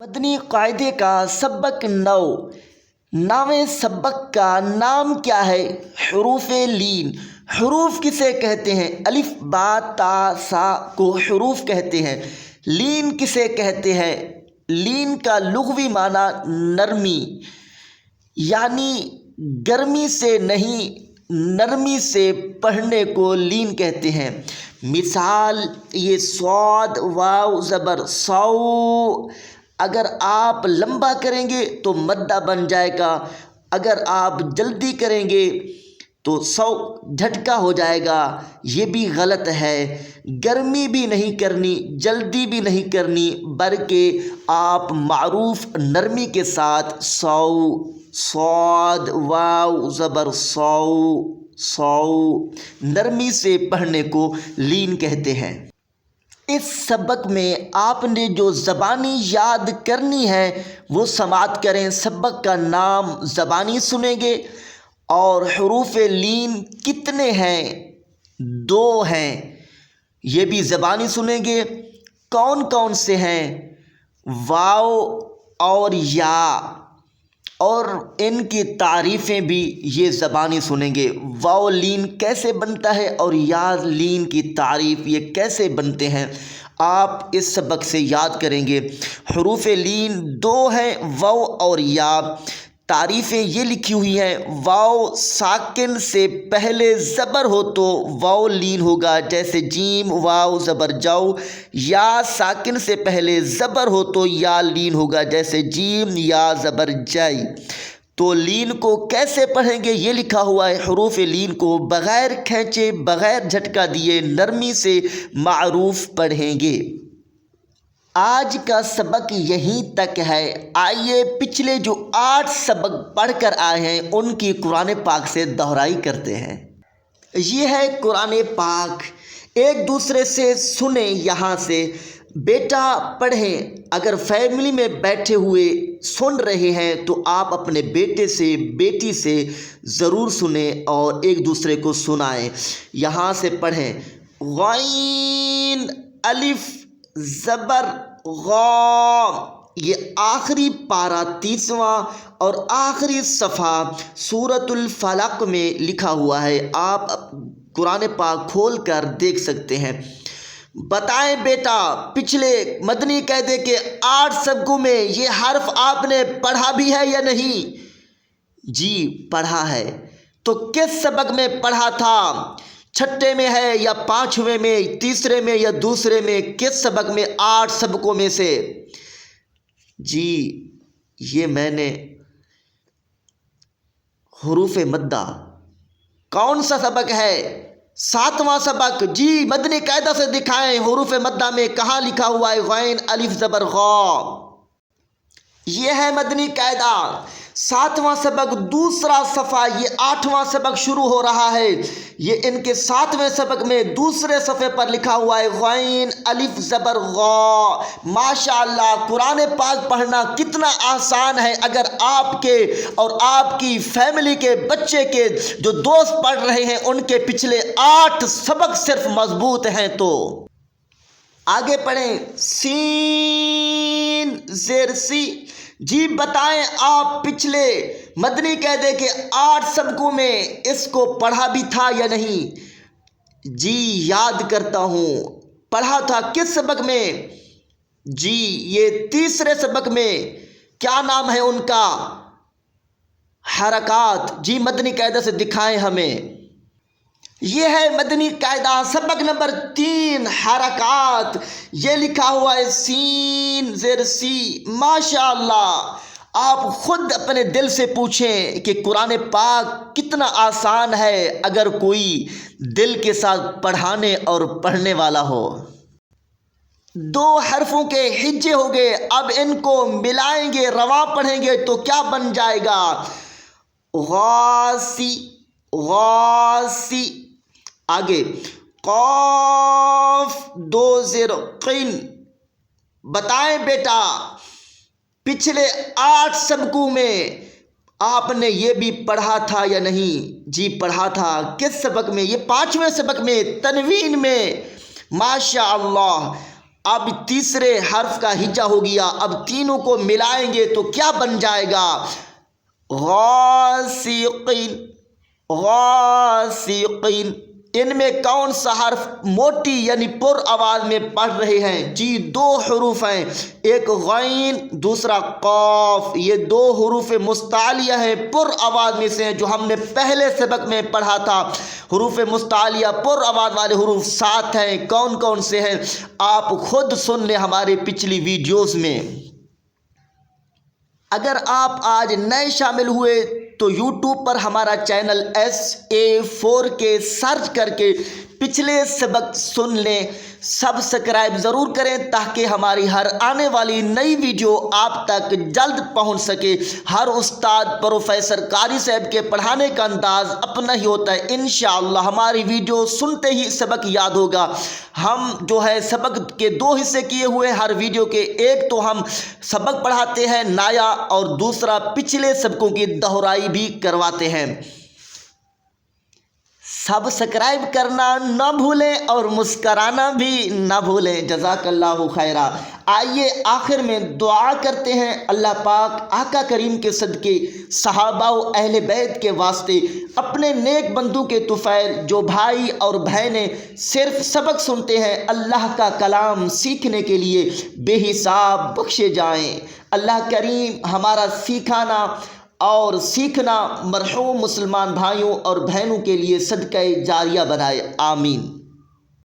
مدنی قاعدے کا سبق 9۔ نام سبق کا نام کیا ہے؟ حروف لین۔ حروف کسے کہتے ہیں؟ الف با تا سا کو حروف کہتے ہیں۔ لین کسے کہتے ہیں؟ لین کا لغوی معنی نرمی، یعنی گرمی سے نہیں نرمی سے پڑھنے کو لین کہتے ہیں۔ مثال یہ صاد واو زبر سو، اگر آپ لمبا کریں گے تو مدہ بن جائے گا، اگر آپ جلدی کریں گے تو سو جھٹکا ہو جائے گا۔ یہ بھی غلط ہے۔ گرمی بھی نہیں کرنی، جلدی بھی نہیں کرنی، بلکہ آپ معروف نرمی کے ساتھ سو، صاد واو زبر سو نرمی سے پڑھنے کو لین کہتے ہیں۔ اس سبق میں آپ نے جو زبانی یاد کرنی ہے وہ سماعت کریں۔ سبق کا نام زبانی سنیں گے، اور حروف لین کتنے ہیں؟ 2 ہیں، یہ بھی زبانی سنیں گے۔ کون کون سے ہیں؟ واو اور یا، اور ان کی تعریفیں بھی یہ زبانی سنیں گے۔ واو لین کیسے بنتا ہے اور یا لین کی تعریف یہ کیسے بنتے ہیں، آپ اس سبق سے یاد کریں گے۔ حروف لین 2 ہیں، واو اور یا۔ تعریفیں یہ لکھی ہوئی ہیں۔ واو ساکن سے پہلے زبر ہو تو واو لین ہوگا، جیسے جیم واو زبر جو۔ یا ساکن سے پہلے زبر ہو تو یا لین ہوگا، جیسے جیم یا زبر جائی۔ تو لین کو کیسے پڑھیں گے یہ لکھا ہوا ہے۔ حروف لین کو بغیر کھینچے، بغیر جھٹکا دیے نرمی سے معروف پڑھیں گے۔ آج کا سبق یہیں تک ہے۔ آئیے پچھلے جو 8 سبق پڑھ کر آئے ہیں ان کی قرآن پاک سے دہرائی کرتے ہیں۔ یہ ہے قرآن پاک، ایک دوسرے سے سنیں۔ یہاں سے بیٹا پڑھیں۔ اگر فیملی میں بیٹھے ہوئے سن رہے ہیں تو آپ اپنے بیٹے سے بیٹی سے ضرور سنیں اور ایک دوسرے کو سنائیں۔ یہاں سے پڑھیں۔ غین الف زبر غا، یہ آخری پارہ 30واں اور آخری صفحہ سورۃ الفلق میں لکھا ہوا ہے۔ آپ قرآن پاک کھول کر دیکھ سکتے ہیں۔ بتائیں بیٹا، پچھلے مدنی قاعدے کے 8 سبقوں میں یہ حرف آپ نے پڑھا بھی ہے یا نہیں؟ جی پڑھا ہے۔ تو کس سبق میں پڑھا تھا؟ چھٹے میں ہے یا 5ویں میں، تیسرے میں یا دوسرے میں؟ کس سبق میں 8 سبقوں میں سے؟ جی یہ میں نے حروف مدہ۔ کون سا سبق ہے؟ 7واں سبق۔ جی مدنی قاعدہ سے دکھائیں، حروف مدہ میں کہاں لکھا ہوا ہے غین الف زبر غا؟ یہ ہے مدنی قاعدہ، 7واں سبق، دوسرا صفحہ۔ یہ 8واں سبق شروع ہو رہا ہے۔ یہ ان کے 7ویں سبق میں دوسرے صفحے پر لکھا ہوا ہے غین الف زبر غا۔ ماشاءاللہ، قرآن پاک پڑھنا کتنا آسان ہے۔ اگر آپ کے اور آپ کی فیملی کے بچے کے جو دوست پڑھ رہے ہیں ان کے پچھلے 8 سبق صرف مضبوط ہیں تو آگے پڑھیں۔ سین زیر سی۔ جی بتائیں، آپ پچھلے مدنی قاعدے کے 8 سبقوں میں اس کو پڑھا بھی تھا یا نہیں؟ جی یاد کرتا ہوں، پڑھا تھا۔ کس سبق میں؟ جی یہ تیسرے سبق میں۔ کیا نام ہے ان کا؟ حرکات۔ جی مدنی قاعدہ سے دکھائیں ہمیں۔ یہ ہے مدنی قاعدہ، سبق نمبر 3 حرکات۔ یہ لکھا ہوا ہے سین زیر سی۔ ماشاءاللہ، آپ خود اپنے دل سے پوچھیں کہ قرآن پاک کتنا آسان ہے اگر کوئی دل کے ساتھ پڑھانے اور پڑھنے والا ہو۔ 2 حرفوں کے ہجے ہو گئے، اب ان کو ملائیں گے، رواں پڑھیں گے تو کیا بن جائے گا؟ غاسی غاسی۔ آگے قاف 2 زیر قین۔ بتائیں بیٹا، پچھلے 8 سبقوں میں آپ نے یہ بھی پڑھا تھا یا نہیں؟ جی پڑھا تھا۔ کس سبق میں؟ یہ 5ویں سبق میں، تنوین میں۔ ماشاءاللہ، اب تیسرے حرف کا ہجا ہو گیا، اب تینوں کو ملائیں گے تو کیا بن جائے گا؟ غاسقین، غاسقین۔ ان میں کون سا حرف موٹی یعنی پر آواز میں پڑھ رہے ہیں؟ جی 2 حروف ہیں، ایک غین دوسرا قاف، یہ 2 حروف مستعلیہ ہیں، پر آواز میں سے ہیں، جو ہم نے پہلے سبق میں پڑھا تھا۔ حروف مستعلیہ پر آواز والے حروف 7 ہیں، کون کون سے ہیں آپ خود سن لیں ہمارے پچھلی ویڈیوز میں۔ اگر آپ آج نئے شامل ہوئے تو یوٹیوب پر ہمارا چینل SA4K سرچ کر کے پچھلے سبق سن لیں، سبسکرائب ضرور کریں تاکہ ہماری ہر آنے والی نئی ویڈیو آپ تک جلد پہنچ سکے۔ ہر استاد پروفیسر قاری صاحب کے پڑھانے کا انداز اپنا ہی ہوتا ہے، انشاءاللہ ہماری ویڈیو سنتے ہی سبق یاد ہوگا۔ ہم جو ہے سبق کے 2 حصے کیے ہوئے، ہر ویڈیو کے ایک تو ہم سبق پڑھاتے ہیں نیا، اور دوسرا پچھلے سبقوں کی دہرائی بھی کرواتے ہیں۔ سبسکرائب کرنا نہ بھولیں اور مسکرانا بھی نہ بھولیں، جزاک اللہ خیرہ۔ آئیے آخر میں دعا کرتے ہیں، اللہ پاک آقا کریم کے صدقے، صحابہ و اہل بیت کے واسطے، اپنے نیک بندوں کے طفیل جو بھائی اور بہنیں صرف سبق سنتے ہیں، اللہ کا کلام سیکھنے کے لیے بے حساب بخشے جائیں۔ اللہ کریم ہمارا سکھانا اور سیکھنا مرحوم مسلمان بھائیوں اور بہنوں کے لیے صدقہ جاریہ بنائے، آمین۔